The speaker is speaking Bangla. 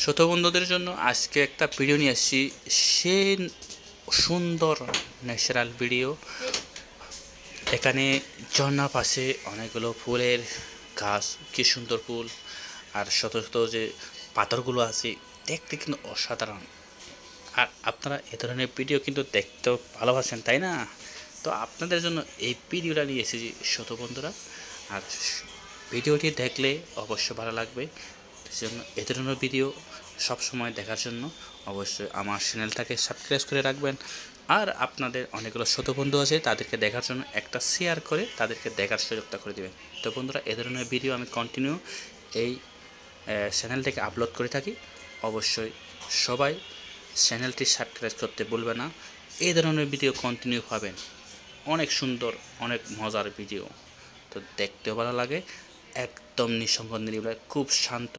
ছোট বন্ধুদের জন্য আজকে একটা ভিডিও নিয়ে আসছি। সে সুন্দর ন্যাচারাল ভিডিও। এখানে ঝর্ণার পাশে অনেকগুলো ফুলের গাছ, কি সুন্দর ফুল, আর শত শত যে পাথরগুলো আছে দেখতে কিন্তু অসাধারণ। আর আপনারা এ ধরনের ভিডিও কিন্তু দেখতেও ভালোবাসেন, তাই না? তো আপনাদের জন্য এই ভিডিওটা নিয়ে এসেছি ছোট বন্ধুরা। আর ভিডিওটি দেখলে অবশ্যই ভালো লাগবে। সেজন্য এ ধরনের ভিডিও সবসময় দেখার জন্য অবশ্যই আমার চ্যানেলটাকে সাবস্ক্রাইব করে রাখবেন। আর আপনাদের অনেকগুলো ছোট বন্ধু আছে, তাদেরকে দেখার জন্য একটা শেয়ার করে তাদেরকে দেখার সুযোগটা করে দেবেন। তো বন্ধুরা, এ ধরনের ভিডিও আমি কন্টিনিউ এই চ্যানেল থেকে আপলোড করে থাকি। অবশ্যই সবাই চ্যানেলটি সাবস্ক্রাইব করতে ভুলবে না। এই ধরনের ভিডিও কন্টিনিউ পাবেন, অনেক সুন্দর, অনেক মজার ভিডিও। তো দেখতেও ভালো লাগে, একদম নিঃসঙ্গ নিরিবিলি, খুব শান্ত।